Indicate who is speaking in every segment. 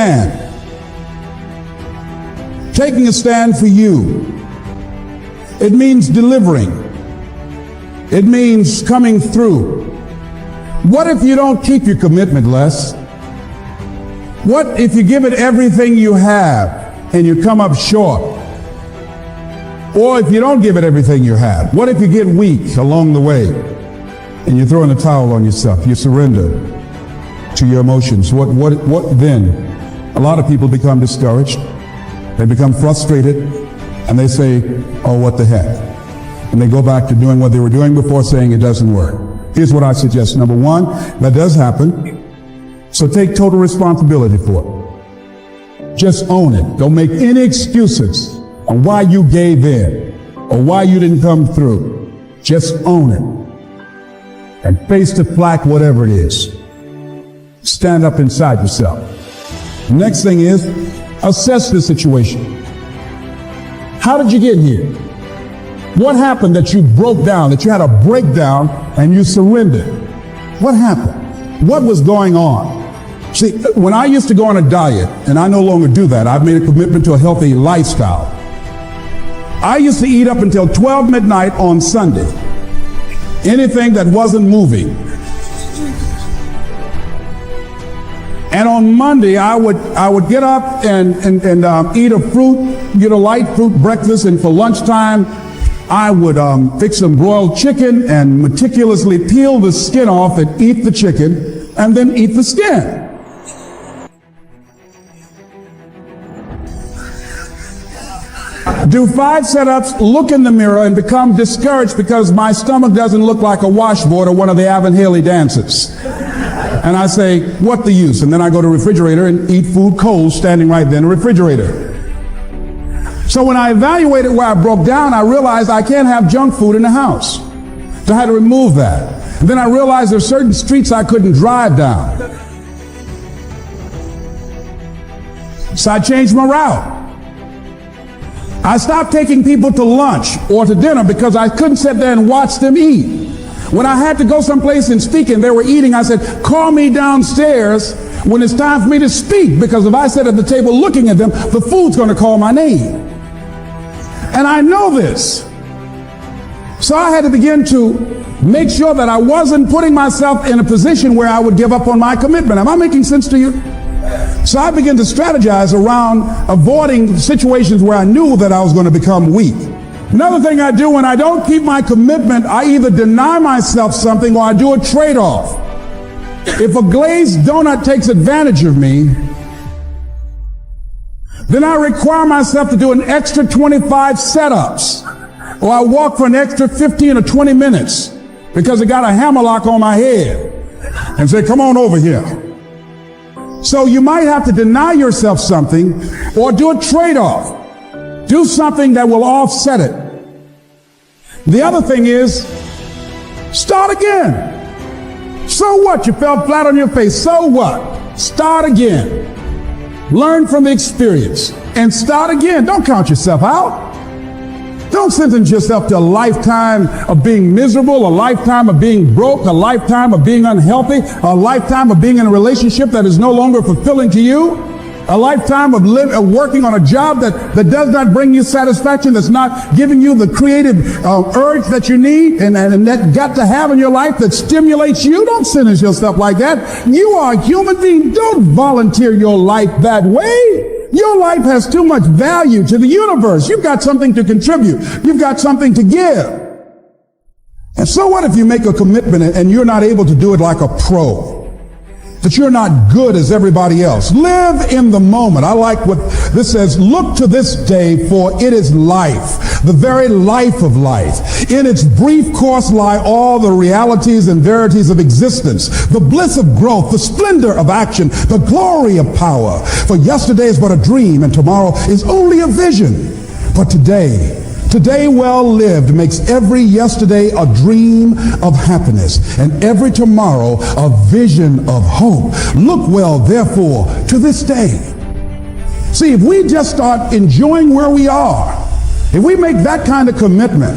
Speaker 1: stand. Taking a stand for you. It means delivering. It means coming through. What if you don't keep your commitment, Les? What if you give it everything you have and you come up short? Or if you don't give it everything you have, what if you get weak along the way and you throw in the towel on yourself? You surrender to your emotions. What then? A lot of people become discouraged. They become frustrated and they say, oh, what the heck? And they go back to doing what they were doing before, saying it doesn't work. Here's what I suggest. Number one, that does happen. So take total responsibility for it. Just own it. Don't make any excuses on why you gave in or why you didn't come through. Just own it and face the flak, whatever it is. Stand up inside yourself. Next thing is, assess the situation. How did you get here? What happened that you broke down, that you had a breakdown and you surrendered? What happened? What was going on? See, when I used to go on a diet, and I no longer do that, I've made a commitment to a healthy lifestyle. I used to eat up until 12 midnight on Sunday. Anything that wasn't moving. And on Monday, I would get up and eat a fruit, get a light fruit breakfast, and for lunchtime, I would fix some broiled chicken and meticulously peel the skin off and eat the chicken, and then eat the skin. Do 5 setups, look in the mirror, and become discouraged because my stomach doesn't look like a washboard or one of the Avon Haley dancers. And I say, what the use? And then I go to the refrigerator and eat food cold standing right there in the refrigerator. So when I evaluated where I broke down, I realized I can't have junk food in the house. So I had to remove that. And then I realized there are certain streets I couldn't drive down. So I changed my route. I stopped taking people to lunch or to dinner because I couldn't sit there and watch them eat. When I had to go someplace and speak and they were eating, I said, call me downstairs when it's time for me to speak, because if I sit at the table looking at them, the food's going to call my name. And I know this. So I had to begin to make sure that I wasn't putting myself in a position where I would give up on my commitment. Am I making sense to you? So I began to strategize around avoiding situations where I knew that I was going to become weak. Another thing I do when I don't keep my commitment, I either deny myself something or I do a trade-off. If a glazed donut takes advantage of me, then I require myself to do an extra 25 setups, or I walk for an extra 15 or 20 minutes because it got a hammerlock on my head and say, come on over here. So you might have to deny yourself something or do a trade-off. Do something that will offset it. The other thing is, start again. So what? You fell flat on your face. So what? Start again. Learn from the experience and start again. Don't count yourself out. Don't sentence yourself to a lifetime of being miserable, a lifetime of being broke, a lifetime of being unhealthy, a lifetime of being in a relationship that is no longer fulfilling to you. A lifetime of working on a job that does not bring you satisfaction, that's not giving you the creative urge that you need and that got to have in your life that stimulates you. Don't sentence yourself like that. You are a human being. Don't volunteer your life that way. Your life has too much value to the universe. You've got something to contribute. You've got something to give. And so what if you make a commitment and you're not able to do it like a pro? That you're not good as everybody else. Live in the moment. I like what this says. Look to this day, for it is life, the very life of life. In its brief course lie all the realities and verities of existence, the bliss of growth, the splendor of action, the glory of power. For yesterday is but a dream, and tomorrow is only a vision. But Today well lived makes every yesterday a dream of happiness, and every tomorrow a vision of hope. Look well, therefore, to this day. See, if we just start enjoying where we are, if we make that kind of commitment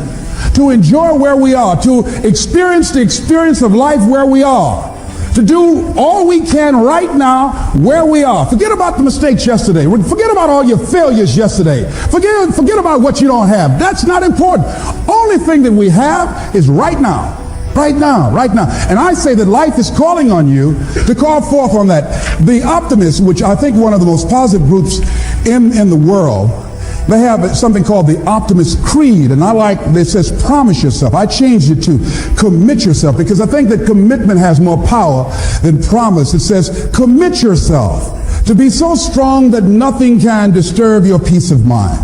Speaker 1: to enjoy where we are, to experience the experience of life where we are, to do all we can right now where we are. Forget about the mistakes yesterday. Forget about all your failures yesterday. Forget about what you don't have. That's not important. Only thing that we have is right now. Right now, right now. And I say that life is calling on you to call forth on that. The optimists, which I think one of the most positive groups in the world, they have something called the Optimist Creed, and I like, it says promise yourself. I changed it to commit yourself, because I think that commitment has more power than promise. It says commit yourself to be so strong that nothing can disturb your peace of mind,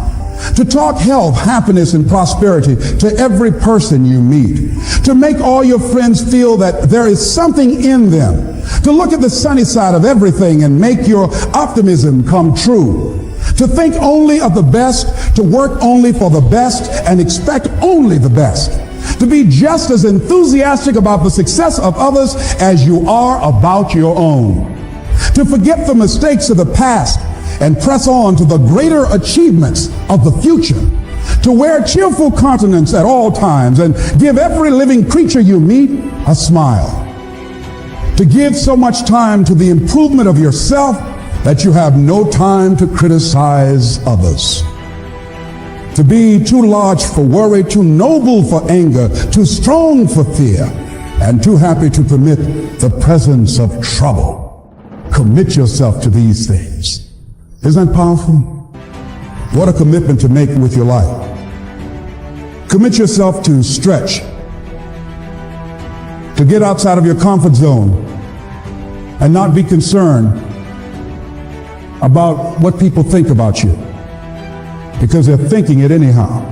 Speaker 1: to talk health, happiness, and prosperity to every person you meet, to make all your friends feel that there is something in them, to look at the sunny side of everything and make your optimism come true, to think only of the best, to work only for the best, and expect only the best, to be just as enthusiastic about the success of others as you are about your own, to forget the mistakes of the past and press on to the greater achievements of the future, to wear cheerful countenance at all times and give every living creature you meet a smile, to give so much time to the improvement of yourself that you have no time to criticize others, to be too large for worry, too noble for anger, too strong for fear, and too happy to permit the presence of trouble. Commit yourself to these things. Isn't that powerful? What a commitment to make with your life. Commit yourself to stretch, to get outside of your comfort zone and not be concerned about what people think about you, because they're thinking it anyhow.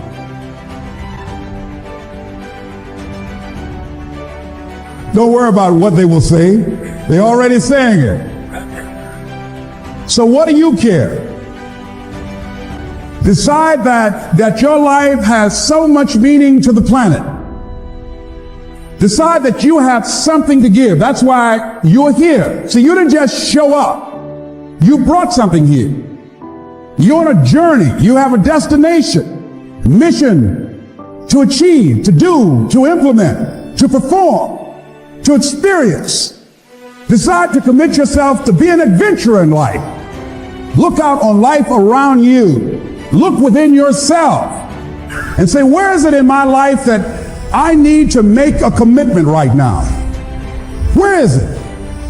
Speaker 1: Don't worry about what they will say. They're already saying it. So what do you care? Decide that your life has so much meaning to the planet. Decide that you have something to give. That's why you're here. See, you didn't just show up. You brought something here. You're on a journey. You have a destination, mission to achieve, to do, to implement, to perform, to experience. Decide to commit yourself to be an adventurer in life. Look out on life around you. Look within yourself and say, where is it in my life that I need to make a commitment right now? Where is it?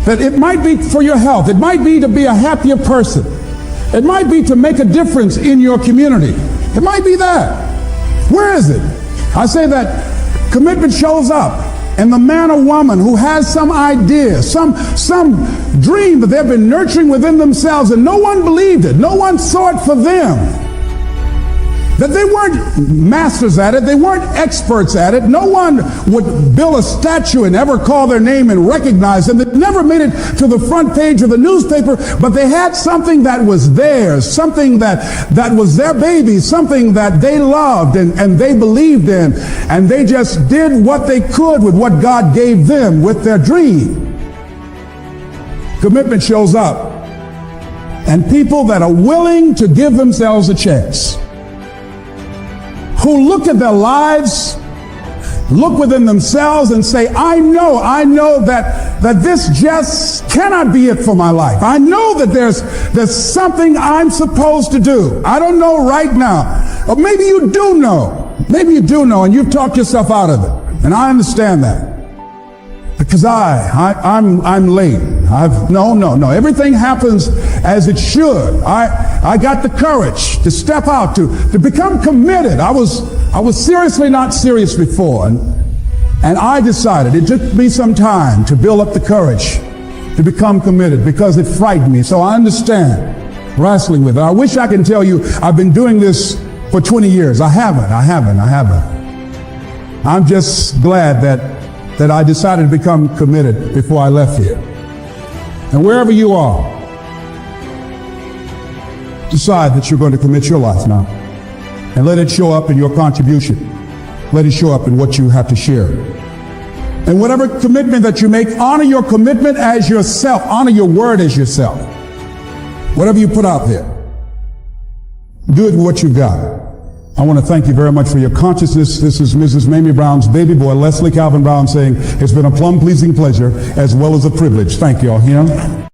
Speaker 1: That it might be for your health. It might be to be a happier person. It might be to make a difference in your community. It might be that. Where is it? I say that commitment shows up in the man or woman who has some idea, some dream that they've been nurturing within themselves, and no one believed it. No one saw it for them. That they weren't masters at it. They weren't experts at it. No one would build a statue and ever call their name and recognize them. They never made it to the front page of the newspaper, but they had something that was theirs, something that was their baby, something that they loved and they believed in, and they just did what they could with what God gave them with their dream. Commitment shows up, and people that are willing to give themselves a chance, who look at their lives, look within themselves and say, I know that this just cannot be it for my life. I know that there's something I'm supposed to do. I don't know right now. Or maybe you do know. Maybe you do know, and you've talked yourself out of it. And I understand that. Because I'm late. No. Everything happens as it should. I got the courage to step out, to become committed. I was seriously not serious before, and I decided, it took me some time to build up the courage to become committed, because it frightened me. So I understand wrestling with it. I wish I can tell you I've been doing this for 20 years. I haven't. I'm just glad that I decided to become committed before I left here. And wherever you are, decide that you're going to commit your life now. And let it show up in your contribution. Let it show up in what you have to share. And whatever commitment that you make, honor your commitment as yourself. Honor your word as yourself. Whatever you put out there, do it with what you've got. I want to thank you very much for your consciousness. This is Mrs. Mamie Brown's baby boy, Leslie Calvin Brown, saying it's been a plum-pleasing pleasure as well as a privilege. Thank you all.